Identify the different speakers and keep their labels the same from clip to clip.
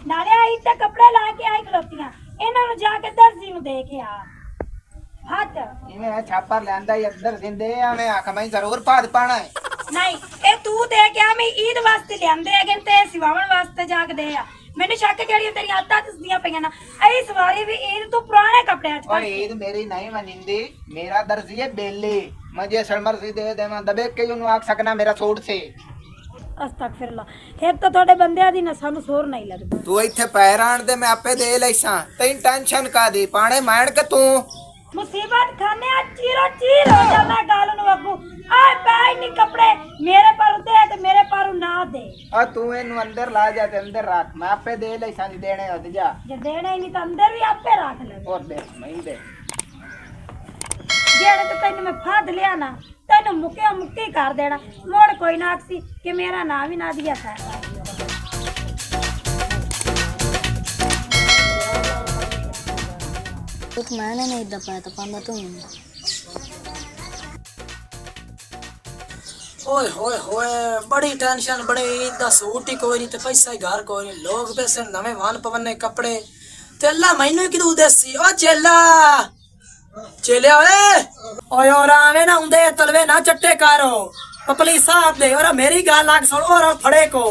Speaker 1: नाले आई ते कपड़े ला के आई खलोतियां इन्हां नु जाके दर्जी नु दे के आ हाथ
Speaker 2: इवें छापर लेंदा ही अंदर जिंदे आ मैं आख मैं जरूर पाद पाना है
Speaker 1: नहीं ए तू दे के आ मैं ईद वास्ते लेंदे अगन ते सिवावन वास्ते जाके दे आ मैंने शक जेड़ी तेरी आदत दसदियां पईयां ना ऐ सवारी भी ईद तू पुराने कपड़े च
Speaker 2: और ईद मेरी नहीं मनिंदी मेरा दर्जी है बेली मुझे सलमर सी दे दे मैं दबे के नु आख सकना मेरा सूट से
Speaker 1: अस्तगफिरुल्लाह एक तो थोड़े बंदे दी नसां नु सोर नहीं लगदा
Speaker 2: तू इथे पैर आण दे मैं आपे दे लैसा तैन टेंशन का दी पाणे माण के तू
Speaker 1: मुसीबत खाने आ चीरो चीर हो जाना गाल नु अबू आ पाई नी कपड़े मेरे पर दे ते मेरे पर ना दे
Speaker 2: आ तू एनु अंदर ला जा ते अंदर रख मैं आपे दे लैसा दी देने हद जा
Speaker 1: जे देने ही नहीं तो अंदर भी आपे रख ले
Speaker 2: और दे मैं ही दे
Speaker 1: जेड़े तो तैਨੂੰ मैं फाद लिया ना तैਨੂੰ मुक्की कर देना मोड़ कोई ना आखसी कि मेरा नाम ही ना दिया था
Speaker 3: कुछ मैंने नहीं दबाया तो पाना तुम
Speaker 4: ओए होए होए बड़ी टेंशन बड़ी ईद सूट ही कोई नहीं ते पैसा ही घर कोई नहीं लोग पैसे नवे वान पवने कपड़े ते अल्लाह मैनू किदू देसी ओ चेला चेले ओए और आवे ना उंदे तलवे ना चट्टे कारो पपली साहब दे और मेरी गाल लाग सुन और फड़े को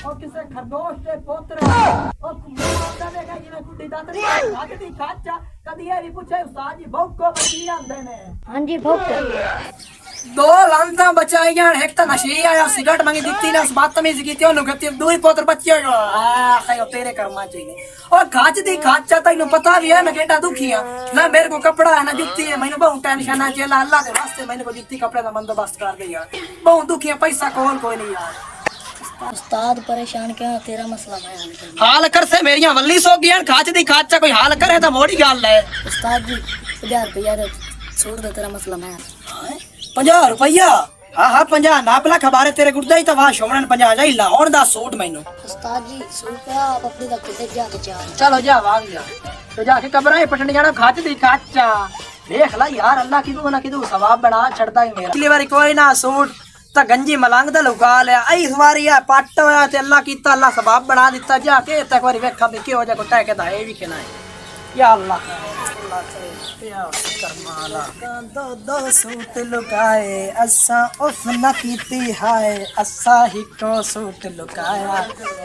Speaker 4: ओ किसे खरगोश दे पोत्र ओ कुमार देगा जिने कुड़ी दातरी भाग दी खाचा कदी ये भी पूछे उस्ताद जी भौक को बची आंदे ने
Speaker 3: हां जी भौक
Speaker 4: दो लांता बचाई गया एक तो नशी आया सिगरेट मांगी दिखती ना उस बात में की थी उन्होंने कहती दूरी पोत्र बच्चे खायो तेरे कर्मा चाहिए और खाच दी खाच चाहता इन्हों पता भी है मैं केटा दुखी हां ना मेरे को कपड़ा है ना जुत्ती है मैंने बहुत टेंशन है चला अल्लाह के वास्ते मैंने को जुत्ती कपड़े का बंदोबस्त कर दे यार बहुत दुखी है पैसा कौन कोई नहीं यार
Speaker 3: उस्ताद परेशान क्या तेरा मसला मैं हल कर
Speaker 4: हाल कर से मेरियां वल्ली सो गई खाच दी खाचा कोई हाल करे तो मोड़ी गाल है
Speaker 3: उस्ताद जी 1000 रुपया दे छोड़ दे तेरा मसला मैं
Speaker 4: 50 रुपया हाँ 50 नापला खबारे तेरे गुर्दा ही तो वहां शोमरन 50 जाई लाहौर दा सूट मैनू
Speaker 3: उस्ताद जी सूट पे आप अपनी दा किते जाके चाह
Speaker 4: चलो जा वाग जा तो जाके कब्रां पटने जाना खाच दी खाचा देख ला यार अल्लाह किदू ना किदू सवाब बना छड़दा ही मेरा पिछली बारी कोई ना सूट ता गंजी मलंग दा लुका लिया आई सवारी है पट होया ते अल्लाह कीता अल्लाह सवाब बना दिता जाके ते एक बारी वेखा भी की हो जा को टह के दा ए भी खिलाए या अल्लाह दो सूट लुकाए असा उफ न कीती हाय असा ही को सूट लुकाया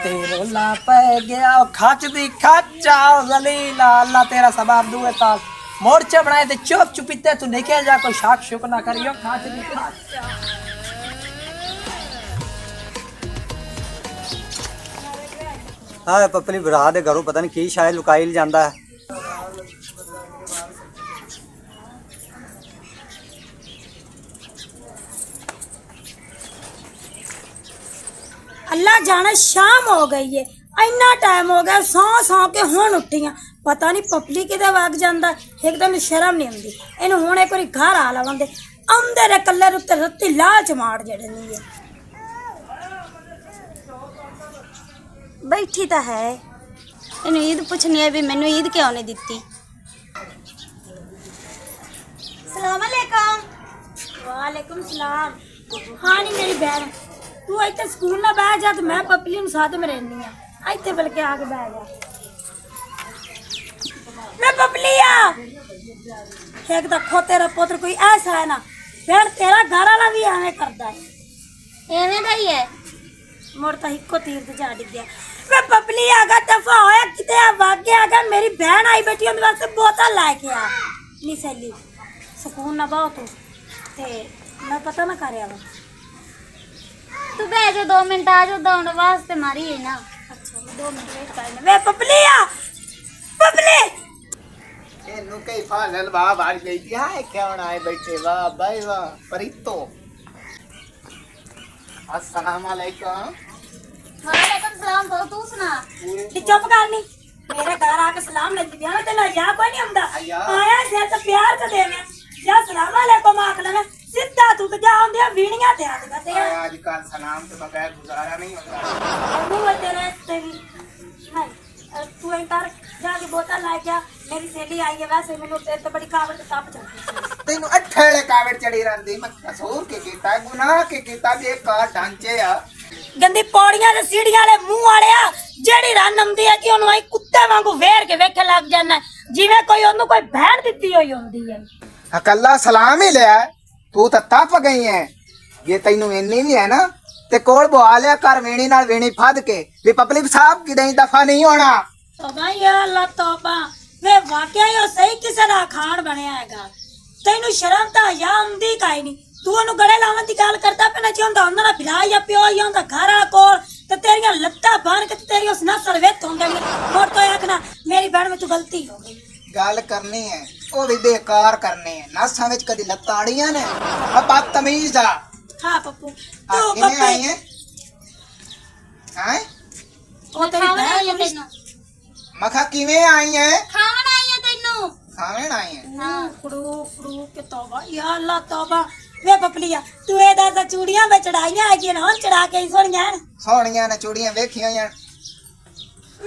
Speaker 4: तेरो ला पै गया खाच दी खाचा जलीला अल्लाह तेरा सबाब दुए ताल मोर्चे बनाए ते चुप चुपीते तू निकल जा कोई शाक शुक ना करियो खाच दी खाचा
Speaker 5: हाँ पपली भरा दे घरों पता नहीं की शायद लुकाई जाता है
Speaker 1: अल्लाह जाने शाम हो गई है इन्ना टाइम हो गया सौ के हुण उठियां पता नहीं पपली किते वग जांदा एकदम शर्म नहीं आंदी इन्हू हुण एक बारी घर आ लवंदे आंदे रे कल्ले उत्ते रत्ती लाल चमाड़ जेड़े नहीं है
Speaker 3: बैठी तो है इन्हें ईद पूछनी है भी मैनू ईद क्यों नहीं दिती
Speaker 1: सलाम अलैकुम वालेकुम सलाम हाँ नहीं मेरी बहन तू इतने स्कूल ना बैठ जा तो मैं पपली साथ में रहनी है इतने बल्कि आके बैठ जा मैं पपली एक तो खो तेरा पुत्र कोई ऐसा है ना फिर तेरा घर वाला भी एवं करता है
Speaker 3: एवें दा ही है
Speaker 1: मुड़ तो हिको तीर ते जा डिग गया मैं पपली आगा दफा होया किते वागे आगा मेरी बहन आई बैठी उनके वास्ते बोतल लेके आ नी सहेली सुकून ना बहुत तू ते मैं पता ना करया वा
Speaker 3: तू बैठ जा 2 मिनट आ जा दौड़ वास्ते मारी है ना
Speaker 1: अच्छा 2 मिनट वेट करने वे पपली पपली
Speaker 2: ए नु कई फाजल वाह बाहर गई थी हां क्यों ना आए बैठे वाह भाई वाह परितो अस्सलाम वालेकुम
Speaker 3: वालेकुम सलाम तो तू सुना
Speaker 1: चुप करनी मेरे घर आके सलाम ले दिया ना तेला या कोई नहीं आंदा आया
Speaker 2: का सलाम के बगैर गुजारा नहीं होता।
Speaker 1: अबू वो तेरे तेरी नहीं तू एक बार जाके बोतल ला क्या मेरी सहेली आई है वैसे मैंने तेरे तो बड़ी कावड़ के तप चढ़ती
Speaker 2: तेन अठेड़े कावड़ चढ़ी रही मैं कसूर के कीता गुनाह के कीता बेकार ढांचे आ
Speaker 1: गंदी पौड़ियां ते सीढ़ियां वाले मुंह वाले आ जेड़ी रन आंदी है कि ओनू आई कुत्ते वांगू वेर के वेखे लग जाना जिवें कोई ओनू कोई बहन दित्ती होई हुंदी है।
Speaker 2: अकल्ला सलाम ही लिया तू तो तप गई है ये तेनू इन्नी भी है ना ते कोल बुआ लिया कर वेणी नाल वेणी फद के भी पब्लिक साहब की नहीं दफा नहीं होना।
Speaker 1: तौबा या अल्लाह तौबा वे वाकई यो सही किसे दा खान बनया हैगा तेनू शर्म ता या आंदी काई नहीं तू ओनू गड़े लावन दी गल करदा पे ना चाहुंदा हुंदा ना भिला या प्यो या हुंदा घर वाला कोल ते तेरियां लत्तां बांध के तेरी उस नस्ल वेत होंगे मोर तो आखना मेरी बहन में तू गलती हो गई
Speaker 2: गल करनी है ओ भी बेकार करनी है नासा विच कदी लताड़ियां ने बदतमीज आ।
Speaker 1: हां पप्पू
Speaker 2: आ,
Speaker 1: तू
Speaker 2: किवें आई है हैं
Speaker 1: ओ तेरी
Speaker 3: खावण आई
Speaker 1: बहन
Speaker 3: है तैनू
Speaker 2: मखा किवें आई है
Speaker 3: खावण आई है तैनू
Speaker 2: खावें आई है
Speaker 1: हां कुड़ू कुड़ू के तौबा या अल्लाह तौबा वे पपलिया तू ए दा चूड़ियां में चढ़ाईयां है कि ना चढ़ा के ही सोनियां
Speaker 2: सोहणियां ने चूड़ियां वेखियां यार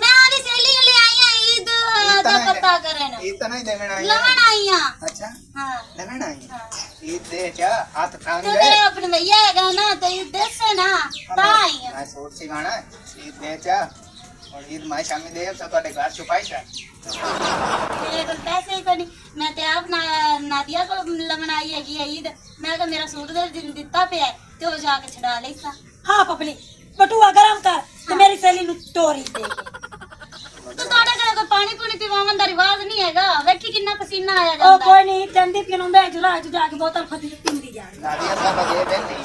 Speaker 3: मैं आदी सहेली ले आई हां ईद दा पता करन
Speaker 2: इतना ही देवण आई
Speaker 3: लवण आई हां।
Speaker 2: अच्छा
Speaker 3: हां
Speaker 2: लेवण आई ईद दे जा हाथ कान
Speaker 3: तो
Speaker 2: गए
Speaker 3: मेरे अपने भैया हैगा ना तो ईद दे से ना ता आई हां।
Speaker 2: मैं सूट सिवाना ईद दे जा और ईद माई शामी दे तो ਤੁਹਾਡੇ घर छुपाई सा
Speaker 3: मेरे को पैसे ही कोनी मैं ते आप ना नादिया को लवण आई हैगी ईद मैं तो मेरा सूट दे दित्ता पे है ते ओ जाके छड़ा लेसा।
Speaker 1: हां पपली बटुआ गरम कर ते मेरी सहेली नु टोरी दे
Speaker 3: तो ਤੁਹਾਡੇ ਘਰੇ ਕੋਈ ਪਾਣੀ ਪੂਣੀ ਪੀਵਾਉਣ ਦਾ ਰਿਵਾਜ ਨਹੀਂ ਹੈਗਾ ਵੇਖੀ ਕਿੰਨਾ ਪਸੀਨਾ ਆਇਆ
Speaker 1: ओ
Speaker 3: ਜਾਂਦਾ।
Speaker 1: कोई नहीं चंदी पीनू दे जुरा जुरा के बोतल फटी पींदी जा
Speaker 2: नादिया साहब अजय बेली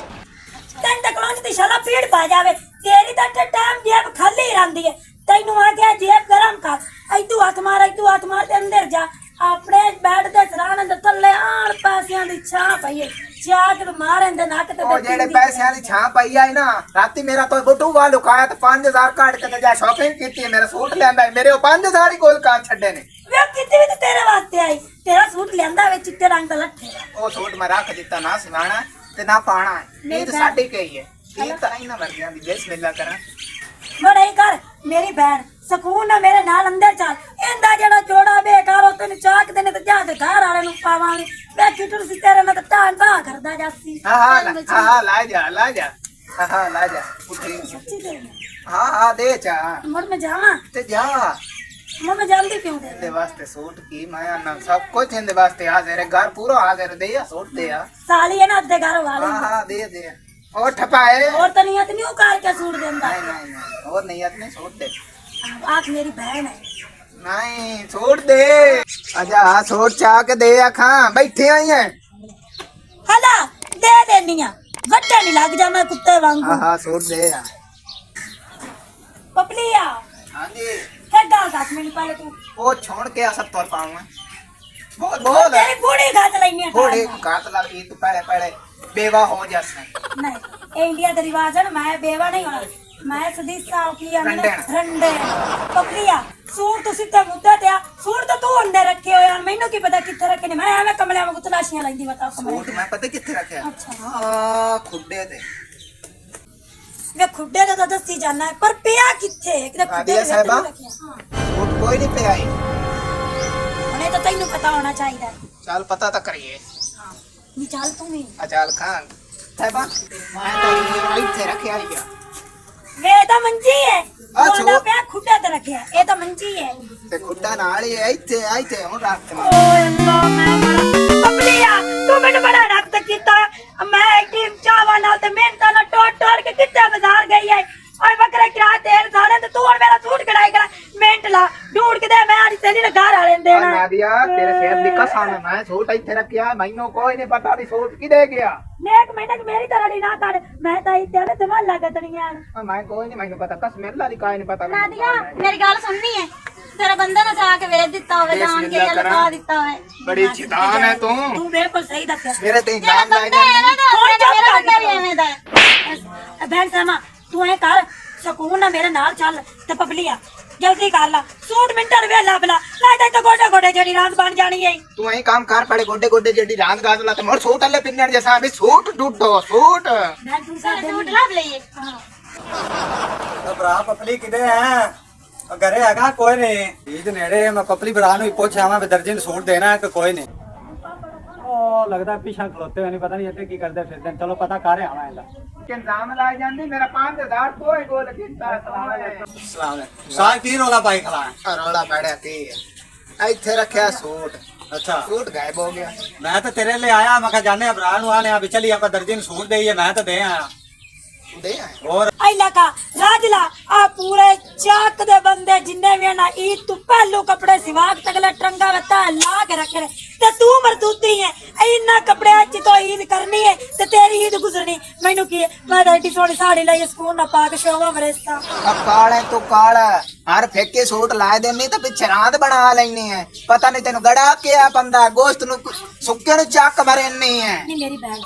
Speaker 1: तैन तक लोन दी शाला पीड़ पा जावे तेरी तक टाइम जेब खाली रहंदी है तैनू आ गया जेब गरम कर ऐ तू हाथ मार ते अंदर जा अपने बेड दे सराने दे थल्ले आण पैसियां दी छां पई है चाक ते मारे दे नक ते
Speaker 2: ਉਹ ਜਿਹੜੇ ਪੈਸਿਆਂ ਦੀ ਛਾਂ ਪਈ ਆਈ ਨਾ ਰਾਤੀ ਮੇਰਾ ਤੋਂ ਬਟੂ ਵਾ ਲੁਕਾਇਆ ਤੇ 5000 ਕੱਢ ਕੇ ਤੇ ਜਾ ਸ਼ਾਪਿੰਗ ਕੀਤੀ ਮੇਰਾ ਸੂਟ ਲਿਆਂਦਾ ਮੇਰੇ ਉਹ 5000 ਹੀ ਕੋਲ ਕਾਰ ਛੱਡੇ ਨੇ
Speaker 1: वे कितनी भी तो तेरे वास्ते आई तेरा सूट लेंदा वे चिट्टे रंग दा लट्ठे
Speaker 2: ਉਹ ਸੂਟ ਮੈਂ ਰੱਖ ਦਿੱਤਾ ਨਾ ਸਿਵਾਣਾ ਤੇ ਨਾ ਪਾਣਾ ਇਹ ਤਾਂ ਸਾਡੀ ਕਹੀ ਹੈ ਇਹ ਤਾਂ ਹੀ ਨਾ ਵਰ ਜਾਂਦੀ ਬਿਸਮਿਲ੍ਲਾ ਕਰਾਂ
Speaker 1: बड़ा ही कर मेरी बहन सकून ना मेरे नाल अंदर चल इंदा जेड़ा जोड़ा बेकार तेन चाक देने ते जा ते घर वाले नु पावांगे मैं किटू सी तेरे ना टाण बा करदा जासी
Speaker 2: ਹਾਂ ਲਾ ਜਾ ਲਾ ਜਾ ਹਾਂ ਲਾ ਜਾ ਉੱਠੀ
Speaker 1: सच्ची दे
Speaker 2: ਹਾਂ ਦੇ ਚਾ
Speaker 1: मुड़ में जावा
Speaker 2: ਤੇ ਜਾ
Speaker 1: मुड़ में जल्दी क्यों दे
Speaker 2: ਇਹਦੇ ਵਾਸਤੇ ਸੂਟ ਕੀ ਮਾਇਆ ਨਾ ਸਭ ਕੁਝ ਇਹਦੇ ਵਾਸਤੇ ਹਾਜ਼ਰ ਹੈ ਘਰ ਪੂਰਾ ਹਾਜ਼ਰ ਦੇ ਆ ਸੂਟ ਦੇ ਆ
Speaker 1: साली है ना अद्धे घर वाले
Speaker 2: ਹਾਂ ਦੇ और ठपाए
Speaker 1: और तो नहीं इतनी उकार के सूट देंदा
Speaker 2: नहीं और नहीं अपने सूट दे
Speaker 1: आख मेरी बहन है
Speaker 2: नहीं सूट दे आजा सूट चाह के दे आखा बैठे आई है
Speaker 1: हला दे देनिया गड्ढा नहीं लग जा मैं कुत्ते वांगू
Speaker 2: हाँ सूट दे यार
Speaker 1: पपलिया
Speaker 2: हाँ जी
Speaker 1: है गाल काट मेरी पहले तू
Speaker 2: वो छोड़ के आ सब तोड़ पाऊंगा बहुत बहुत
Speaker 1: तेरी बूढ़ी गात लेनी है
Speaker 2: थोड़े काट लगी तू पहले बेवा हो जासे
Speaker 1: नहीं ये इंडिया का रिवाज है ना मैं बेवा नहीं होना मैं सदी साव की रंडे पपलिया सूट तो सीधे मुद्दे ते आ सूट तो तू अंदर रखे हो यार मैनू की पता किथे रखे ने मैं एवें कमले में तलाशियां लैंदी बता कमले
Speaker 2: सूट मैं पता किथे रखे
Speaker 1: अच्छा
Speaker 2: हां खुड्डे ते
Speaker 1: वे खुड्डे तो दस्सी जाना है पर पिया किथे किते खुड्डे
Speaker 2: साहिबा
Speaker 1: रखे हां
Speaker 2: सूट कोई नहीं पे आई
Speaker 1: उन्हें तो तैनू पता होना चाहिए
Speaker 2: चल पता तो करिए
Speaker 1: नी चल तू भी
Speaker 2: अचाल खान साहिबा मैं तो ये इथे रखे आई गया
Speaker 1: वे तो मंजी है
Speaker 2: अच्छा।
Speaker 1: वो पे खुड्डे ते रखे है ये तो मंजी है
Speaker 2: ਤੇ ਖੁੱਡਾ ਨਾਲ ਹੀ ਇੱਥੇ ਹੁਣ ਰੱਖ ਤੇ
Speaker 1: ओए अल्लाह मैं बड़ा पपलिया तू मैंने बड़ा रक्त कीता मैं टीम चावा ना ते मेहनत ना टोट के कित्ते बाजार गई है ओए बकरे किरा तेल सारे ते तू और मेरा सूट कढ़ाई करा मेहनत ला ढूंढ के दे मैं आड़ी सहेली ने घर वाले देना
Speaker 2: नादिया तेरे सेहत ਦੀ ਕਸਮ ਹੈ ਮੈਂ ਸੂਟ ਇੱਥੇ ਰੱਖਿਆ ਮੈਨੂੰ ਕੋਈ ਨਹੀਂ ਪਤਾ ਵੀ ਸੂਟ ਕਿਦੇ ਗਿਆ
Speaker 1: नेक महीने की मेरी तरह ना कर मैं तो इत्ते ने तुम्हां लागत नहीं है
Speaker 2: ਮੈਂ ਕੋਈ ਨਹੀਂ ਮੈਨੂੰ ਪਤਾ ਕਸਮ ਅੱਲਾ ਦੀ ਕਾਇ ਨਹੀਂ ਪਤਾ
Speaker 3: नादिया मेरी गल सुननी है तेरा बंदा ना जाके वेच दिता होवे जान के या लगा दिता होवे
Speaker 2: ਬੜੀ ਚਿਤਾਨ ਹੈ ਤੂੰ
Speaker 1: तू बिल्कुल सही दसया
Speaker 2: ਮੇਰੇ ਤੇ
Speaker 3: तेरा
Speaker 2: इल्जाम लाए
Speaker 3: बंदा है
Speaker 2: जाने
Speaker 3: ना तो मेरा बंदा भी एवें दा है।
Speaker 1: बहन सामा तू ऐ कर सकून ना मेरे नाल चल ते पपलिया ਜਲਦੀ ਕਰ ਲਾ ਸੂਟ ਮਿੰਟਰ ਵੇ ਲੱਭ ਲਾ ਨਹੀਂ ਤਾਂ ਗੋਡੇ ਗੋਡੇ ਜਿਹੜੀ ਰਾਤ ਬਣ ਜਾਣੀ ਹੈ
Speaker 2: ਤੂੰ ਐਂ ਕੰਮ ਕਰ ਪੜੇ ਗੋਡੇ ਗੋਡੇ ਜਿਹੜੀ ਰਾਤ ਗਾਦ ਲਾ ਤੇ ਮੋਰ ਸੂਟ ਅੱਲੇ ਪਿੰਨਣ ਜੈਸਾ ਵੀ ਸੂਟ ਡੁੱਡੋ ਸੂਟ
Speaker 1: ਮੈਂ ਤੂੰ
Speaker 3: ਸਾਡੇ ਸੂਟ ਲੱਭ ਲਈਏ
Speaker 5: ਭਰਾ ਪਪਲੀ ਕਿਦੇ ਹੈ ਘਰੇ ਹੈਗਾ ਕੋਈ ਨਹੀਂ ਈਦ ਨੇੜੇ ਮੈਂ ਪਪਲੀ ਭਰਾ ਨੂੰ ਹੀ ਪੁੱਛਿਆ ਮੈਂ ਦਰਜਨ ਸੂਟ ਦੇਣਾ ਹੈ ਕਿ ਕੋਈ ਨਹੀਂ ਉਹ ਲੱਗਦਾ ਪਿਛਾ ਖਲੋਤੇ ਹੋਏ ਨਹੀਂ ਪਤਾ ਨਹੀਂ ਇੱਥੇ ਕੀ ਕਰਦੇ ਫਿਰਦੇ ਨੇ। ਚਲੋ ਪਤਾ ਕਰ ਆਵਾਂ ਇਹਦਾ
Speaker 2: ਕਿ ਇਲਜ਼ਾਮ ਲਾ ਜਾਂਦੀ ਮੇਰਾ 5000 ਕੋਈ ਗੋਲ ਕੀਤਾ ਸਲਾਮ ਅਲੈਕੁਮ
Speaker 5: ਸਲਾਮ ਅਲੈਕੁਮ ਸਾਹ ਕੀ ਰੋਲਾ ਪਾਈ ਖਲਾ
Speaker 2: ਰੌਲਾ ਪੜਿਆ ਕੀ ਇੱਥੇ ਰੱਖਿਆ ਸੂਟ
Speaker 5: ਅੱਛਾ
Speaker 2: ਸੂਟ ਗਾਇਬ ਹੋ ਗਿਆ
Speaker 5: ਮੈਂ ਤਾਂ ਤੇਰੇ ਲਈ ਆਇਆ ਮੈਂ ਕਿਹਾ ਜਾਣੇ ਭਰਾ ਨੂੰ ਆਨੇ ਆ ਵੀ ਚਲੀ ਆਪਾਂ ਦਰਜਨ ਸੂਟ ਦੇਈਏ ਮੈਂ ਤਾਂ ਦੇ ਆਇਆ
Speaker 2: ਦੇ ਆਏ
Speaker 5: ਹੋਰ
Speaker 1: ਇਲਾਕਾ ਰਾਜਲਾ ਆ ਪੂਰੇ ਚੱਕ ਦੇ ਬੰਦੇ ਜਿੰਨੇ ਵੀ ਨਾ ਈਦ ਤੋਂ ਪਹਿਲੂ ਕੱਪੜੇ ਸਿਵਾ ਕੇ ਤਗਲੇ ਟਰੰਗਾ ਵਤਾ ਲਾ ਕੇ ਰੱਖੇ ਨੇ ਤੇ ਤੂੰ ਮਰਦੂਦੀ ਹੈ ਇੰਨਾ ਕੱਪੜਿਆਂ ਚ ਤੋਂ ਈਦ ਕਰਨੀ ਹੈ ਤੇ ਤੇਰੀ ਈਦ ਗੁਜ਼ਰਨੀ ਮੈਨੂੰ ਕੀ ਹੈ? ਮੈਂ ਤਾਂ ਏਡੀ ਸੋਹਣੀ ਸਾੜੀ ਲਈ ਸਕੂਲ ਨਾ ਪਾ ਕੇ ਸ਼ੋਭਾ ਮਰੇਸਾ
Speaker 2: ਕਾਲੇ ਤੂੰ ਕਾਲਾ ਹਰ ਫੇਕੇ ਸੂਟ ਲਾ ਦੇਣੀ ਤਾਂ ਪਿੱਛੇ ਰਾਤ ਬਣਾ ਲੈਣੀ ਹੈ ਪਤਾ ਨਹੀਂ ਤੈਨੂੰ ਗੜਾ ਕਿਆ ਬੰਦਾ ਗੋਸ਼ਤ ਨੂੰ ਸੁੱਕੇ ਨੂੰ ਚੱਕ ਮਰੇਨੀ ਹੈ
Speaker 1: ਨਹੀਂ ਮੇਰੀ ਬੈਗ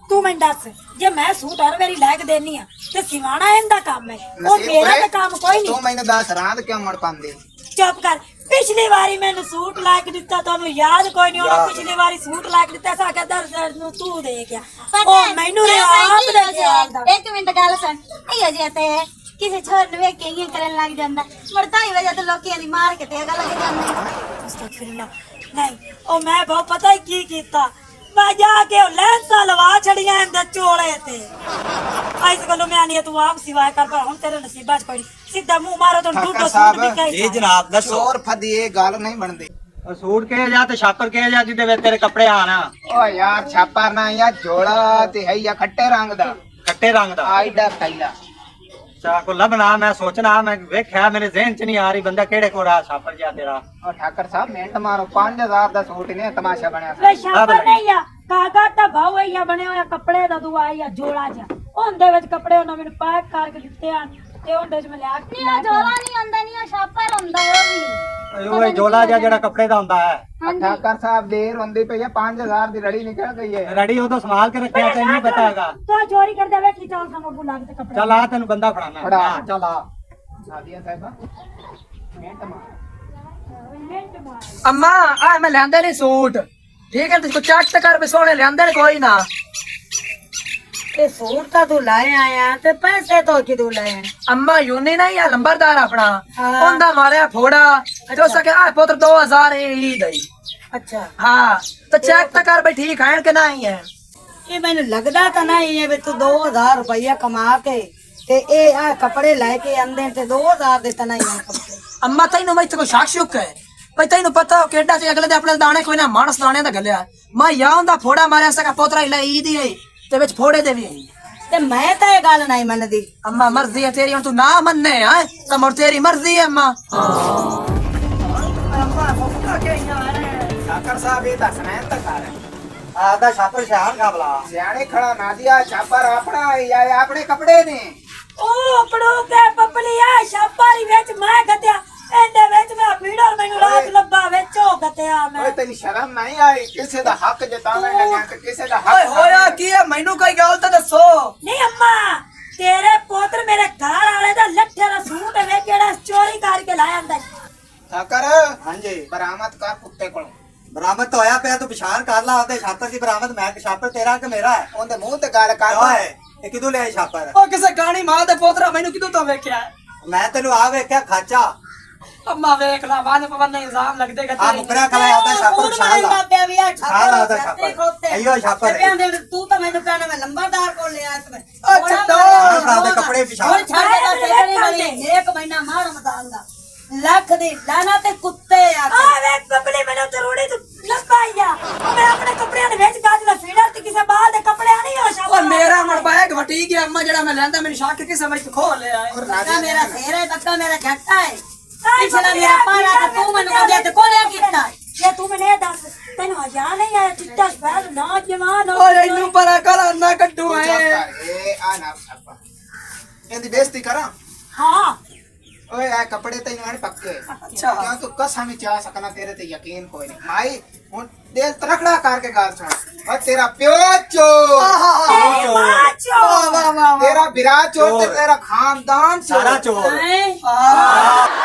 Speaker 1: ਤੂੰ ਮੈਨੂੰ ਦੱਸ ਜੇ ਮੈਂ ਸੂਟ ਹਰ ਵਾਰੀ ਲੈ ਕੇ ਦੇਣੀ ਆ ਤੇ ਸਿਵਾਣਾ ਇਹਦਾ ਕੰਮ ਹੈ ਉਹ ਮੇਰਾ ਤਾਂ ਕੰਮ ਕੋਈ ਨਹੀਂ
Speaker 2: ਤੂੰ ਮੈਨੂੰ ਦੱਸ ਰਾਤ ਕਿਉਂ ਮੜ ਪਾਉਂਦੀ
Speaker 1: ਚੁੱਪ ਕਰ ਪਿਛਲੀ ਵਾਰੀ ਮੈਨੂੰ ਸੂਟ ਲੈ ਕੇ ਦਿੱਤਾ ਤੁਹਾਨੂੰ ਯਾਦ ਕੋਈ ਨਹੀਂ ਹੋਣਾ ਪਿਛਲੀ ਵਾਰੀ ਸੂਟ ਲੈ ਕੇ ਦਿੱਤਾ ਸਾਡਾ ਦਰਦ ਨੂੰ ਤੂੰ ਦੇ ਗਿਆ ਉਹ ਮੈਨੂੰ ਰੇ ਆਪ ਦੇ ਗਿਆ
Speaker 3: ਇੱਕ ਮਿੰਟ ਗੱਲ ਸੁਣ ਇਹ ਅਜੇ ਤੇ ਕਿਸੇ ਛੋੜ ਨੂੰ ਵੇਖ ਕੇ ਇਹ ਕਰਨ ਲੱਗ ਜਾਂਦਾ ਮਰਦਾ ਹੀ ਵਜਾ ਤੇ ਲੋਕਾਂ ਦੀ ਮਾਰ ਕੇ ਤੇ ਗੱਲ ਲੱਗ ਜਾਂਦੀ
Speaker 1: ਅਸਤਗਫਿਰullah ਨਹੀਂ ਉਹ ਮੈਂ ਬਹੁਤ ਪਤਾ ਹੀ ਕੀ ਕੀਤਾ ਮੈਂ ਜਾ ਕੇ ਉਹ ਲੈਂਸਾਂ ਲਵਾ ਛੜੀਆਂ ਇਹਦੇ ਚੋਲੇ ਤੇ ਇਸ ਗੱਲੋਂ ਮੈਂ ਆਨੀ ਤੂੰ ਆਪ ਸਿਵਾਏ ਕਰ ਪਰ ਹੁਣ ਤੇਰੇ ਨਸੀਬਾਂ ਚ ਕੋਈ ਨਹੀਂ ਸਿੱਧਾ ਮੂੰਹ ਮਾਰੋ ਤਾਂ ਟੁੱਟੋ ਸੂਟ ਵੀ ਕਹੀ
Speaker 5: ਜੀ ਜਨਾਬ ਦੱਸੋ
Speaker 2: ਚੋਰ ਫਦੀ ਇਹ ਗੱਲ ਨਹੀਂ ਬਣਦੀ
Speaker 5: ਉਹ ਸੂਟ ਕੇ ਜਾ ਤੇ ਛਾਪਰ ਕੇ ਜਾ ਜਿਹਦੇ ਵਿੱਚ ਤੇਰੇ ਕੱਪੜੇ ਆਣਾ
Speaker 2: ਓ ਯਾਰ ਛਾਪਾ ਨਾ ਯਾ ਜੋੜਾ ਤੇ ਹੈ ਯਾ ਖੱਟੇ ਰੰਗ ਦਾ
Speaker 5: ਖੱਟੇ ਰੰਗ ਦਾ
Speaker 2: ਆਈਡਾ ਕੈਲਾ
Speaker 5: ਚਾ ਕੋ ਲੱਭਣਾ ਮੈਂ ਸੋਚਣਾ ਮੈਂ ਵੇਖਿਆ ਮੇਰੇ ਜ਼ਿਹਨ ਚ ਨਹੀਂ ਆ ਰਹੀ ਬੰਦਾ ਕਿਹੜੇ ਕੋਲ ਛਾਪਰ ਜਾ ਤੇਰਾ
Speaker 2: ਓ ਠਾਕਰ ਸਾਹਿਬ ਮਿੰਟ ਮਾਰੋ 5000 ਦਾ ਸੂਟ ਨੇ ਤਮਾਸ਼ਾ ਬਣਿਆ
Speaker 1: ਵੇ ਸ਼ਾਪਰ ਨਹੀਂ ਆ ਕਾਗਾ ਤਾਂ ਭਾਉ ਹੀ ਆ ਬਣਿਆ ਹੋਇਆ ਕੱਪੜੇ ਦਾ ਦੁਆਈ ਆ ਜੋੜਾ ਜਿਹਾ ਉਹਦੇ ਵਿੱਚ ਕੱਪੜੇ ਉਹਨਾਂ ਮੈਨੂੰ ਪੈਕ ਕਰਕੇ ਦਿੱਤੇ ਆ ਤੇ ਉਹਦੇ ਚ ਮੈਂ ਲਿਆ ਕੇ
Speaker 3: ਨਹੀਂ ਜੋਲਾ ਨਹੀਂ ਆਉਂਦਾ ਨਹੀਂ ਛਾਪਰ ਹੁੰਦਾ ਉਹ
Speaker 5: ਉਹ ਜੋਲਾ ਜਿਹਾ ਜਿਹੜਾ ਕੱਪੜੇ ਦਾ ਹੁੰਦਾ ਹੈ
Speaker 2: ਠਾਕਰ ਸਾਹਿਬ ਦੇਰ ਹੁੰਦੀ ਪਈ ਹੈ 5000 ਦੀ ਰੜੀ ਨਿਕਲ ਗਈ ਹੈ
Speaker 5: ਰੈਡੀ ਉਹ ਤਾਂ ਸੰਭਾਲ ਕੇ ਰੱਖਿਆ ਤੈਨੂੰ ਨਹੀਂ ਪਤਾ ਹੈਗਾ
Speaker 1: ਤੂੰ ਚੋਰੀ ਕਰਦੇ ਵੇਖੀ ਚਾਲ ਸਾਨੂੰ ਬੁਲਾ ਕੇ ਤੇ ਕੱਪੜੇ
Speaker 5: ਚੱਲ ਆ ਤੈਨੂੰ ਬੰਦਾ ਫੜਾਣਾ
Speaker 2: ਫੜਾ।
Speaker 5: ਚੱਲ ਆ
Speaker 2: ਸਾਦੀਆਂ ਸਾਹਿਬਾ ਮਿੰਟ ਮਾਰ
Speaker 4: अम्मा आ मैं लियांदे नहीं सूट ठीक है तुझको चेक तो कर भी सोने लियांदे नहीं कोई ना
Speaker 1: ਤੇ ਸੂਟ ਤਾਂ ਤੂੰ ਲਾਏ ਆਇਆ ਤੇ ਪੈਸੇ ਤੋਂ ਕਿਦੋਂ ਲਏ
Speaker 4: अम्मा यूनी नहीं है लंबरदार अपना
Speaker 1: हाँ।
Speaker 4: उनदा मारे फोड़ा जो सके आ पुत्र 2000 ही दई
Speaker 1: ਅੱਛਾ
Speaker 4: हाँ तो चेक तो कर भाई ठीक है कि नहीं है
Speaker 1: ਇਹ ਮੈਨੂੰ ਲੱਗਦਾ ਤਾਂ ਨਹੀਂ ਹੈ ਵੀ ਤੂੰ 2000 ਰੁਪਇਆ ਕਮਾ ਕੇ ਤੇ ਇਹ ਆ ਕੱਪੜੇ ਲੈ ਕੇ ਆਂਦੇ ਤੇ 2000 ਦੇ ਤਾਂ ਨਹੀਂ ਆ ਕੱਪੜੇ
Speaker 4: अम्मा तेन मैं को शाक शुक है भाई तेन पता केडा से अगले दे अपने दाने कोई ना मानस दाने दा गलिया मैं या उनदा फोड़ा मारे सका पोतरा ले ई दी ते विच फोड़े दे भी
Speaker 1: ਤੇ ਮੈਂ ਤਾਂ ਇਹ ਗੱਲ ਨਹੀਂ ਮੰਨਦੀ
Speaker 4: अम्मा मर्जी है तेरी हुन तू ना मन्ने है तो मोर तेरी मर्जी है अम्मा
Speaker 2: ਠਾਕਰ ਸਾਹਿਬ ਇਹ ਦੱਸਣਾ ਹੈ ਤਾਂ ਕਰ
Speaker 5: ਆਦਾ ਛਾਪਰ ਸ਼ਹਿਰ ਕਾ ਬਲਾ
Speaker 2: ਸਿਆਣੇ ਖੜਾ ਨਾ ਦਿਆ ਛਾਪਰ ਆਪਣਾ ਯਾ ਆਪਣੇ ਕੱਪੜੇ ਨੇ
Speaker 1: ਉਹ ਪੜੋ ਕੇ ਪਪਲੀਆ ਛਾਪਾਰੀ ਵਿੱਚ ਮੈਂ ਗਤਿਆ ਇਹਦੇ ਵਿੱਚ ਮੈਂ ਵੀਡਰ ਮੈਨੂੰ ਰਾਤ ਲੱਭਾ ਵਿੱਚ ਉਹ ਗਤਿਆ
Speaker 2: ਓਏ
Speaker 1: ਮੈਂ
Speaker 2: ਤੈਨੂੰ ਸ਼ਰਮ ਨਹੀਂ ਆਈ ਕਿਸੇ ਦਾ ਹੱਕ ਜਤਾਵੇਂ ਲੱਗਿਆ ਤੇ ਕਿਸੇ ਦਾ
Speaker 4: ओए
Speaker 2: ਹੱਕ
Speaker 4: होया की है मैनू कोई गल तो दसो
Speaker 1: ਨਹੀਂ ਅੰਮਾ ਤੇਰੇ ਪੁੱਤਰ ਮੇਰੇ ਘਰ ਵਾਲੇ ਦਾ ਲੱਠੇ ਦਾ ਸੂਟ ਹੈ ਜਿਹੜਾ ਚੋਰੀ ਕਰਕੇ ਲਾਇਆ ਆਂਦਾ
Speaker 2: ਠਾਕਰ
Speaker 5: ਹਾਂਜੀ
Speaker 2: ਬਰਾਮਦ ਕਰ ਕੁੱਤੇ ਕੋਲ
Speaker 5: ਬਰਾਮਦ ਤਾਂ ਹੋਇਆ ਪਿਆ ਤੂੰ ਪਛਾਣ ਕਰ ਲਾ ਉਹਦੇ ਛਾਪਰ ਦੀ ਬਰਾਮਦ ਮੈਂ ਛਾਪਰ ਤੇਰਾ ਕਿ ਮੇਰਾ ਹੈ
Speaker 2: ਉਹਦੇ ਮੂੰਹ ਤੇ ਗੱਲ ਕਰ
Speaker 5: ਓਏ ਇਹ ਕਿਦੋਂ ਲਿਆ ਛਾਪਰ
Speaker 4: ओ किसे गानी मां दे पोतरा मैनू किदों तो वेख्या
Speaker 5: ਮੈਂ ਤੈਨੂੰ ਆ ਵੇਖਿਆ ਖਾਚਾ
Speaker 4: अम्मा वेख ला बाद में पवन इल्जाम लग देगा
Speaker 5: ਆ ਮੁਕਰਾ ਕਲਾ ਉਹਦਾ ਛਾਪਰ ਪਛਾਣ ਲਾ
Speaker 1: ਪਿਆ ਵੀ ਆ
Speaker 5: ਪਛਾਣ ਲਾ ਉਹਦਾ ਛਾਪਰ ਅਈਓ ਛਾਪਰ ਹੈ
Speaker 1: ਤੂੰ ਤਾਂ ਮੈਨੂੰ ਕਹਿਣਾ ਮੈਂ ਲੰਬਰਦਾਰ ਕੋਲ ਲਿਆ ਤੇ
Speaker 4: ओ छड्डो
Speaker 5: ਪਛਾਣ ਦੇ ਕੱਪੜੇ ਪਛਾਣ
Speaker 1: ਛੱਡ ਦੇ ਤਾਂ ਵਾਲੀ ਇੱਕ ਮਹੀਨਾ ਮਾਰ ਮਦਾਨ ਦਾ ਲੱਖ ਦੀ ਲਾਣਾ ਤੇ ਕੁੱਤੇ ਆ ਵੇਖ ਪਪਲੀ ਮੈਨੂੰ ਤਰੋੜੀ ਤੂੰ ਲੱਭਾਈਆ ਮੈਂ ਆਪਣੇ ਕੱਪੜਿਆਂ ਦੇ ਵਿੱਚ ਗੱਜ ਦਾ ਫੀਡਰ ਤੇ ਕਿਸੇ ਬਾਲ ਦੇ ਕੱਪੜਿਆਂ ਨਹੀਂ ਹੋ
Speaker 4: ओ मेरा मन बैग फटी गया अम्मा जेड़ा मैं लेंदा मेरी शाक के समझ खोल ले आए
Speaker 1: ਨਾ ਮੇਰਾ ਫੇਰ ਹੈ ਤੱਕਾ ਮੇਰਾ ਘੱਟਾ ਹੈ ਪਿਛਲਾ ਮੇਰਾ ਪਾਰਾ ਤੇ ਤੂੰ ਮੈਨੂੰ ਕਹਿੰਦੇ ਤੇ ਕੋਲਿਆ ਕੀਤਾ ਜੇ ਤੂੰ ਮੈਨੂੰ ਇਹ ਦੱਸ ਤੈਨੂੰ ਹਜਾ ਨਹੀਂ ਆਇਆ ਚਿੱਟਾ ਸਫੈਦ ਨਾ ਜਵਾਨ ਹੋ
Speaker 4: ओ इन्नू परा कला ना कट्टू है
Speaker 2: ਇਹ ਆ ਨਾ ਛਾਪਾ ਇਹਦੀ ਬੇਇੱਜ਼ਤੀ ਕਰਾਂ
Speaker 1: ਹਾਂ
Speaker 2: ਓਏ ਆ ਕੱਪੜੇ ਤੈਨੂੰ ਆਣ ਪੱਕੇ
Speaker 4: अच्छा
Speaker 2: ਕਿਉਂ ਤੂੰ ਕਸਾਂ ਵਿੱਚ ਆ ਸਕਣਾ ਤੇਰੇ ਤੇ ਯਕੀਨ ਕੋਈ ਨਹੀਂ ਮਾਈ ਹੁਣ ਦਿਲ ਤਰਖੜਾ ਕਰਕੇ ਗੱਲ ਸੁਣ ਓ ਤੇਰਾ ਪਿਓ ਚੋਰ
Speaker 1: ਤੇਰੀ ਮਾਂ ਚੋ
Speaker 2: ਤੇਰਾ ਵਿਰਾਜ ਚੋਰ ਤੇ ਤੇਰਾ ਖਾਨਦਾਨ ਚੋਰ
Speaker 5: ਸਾਰਾ ਚੋਰ
Speaker 1: ਹੈ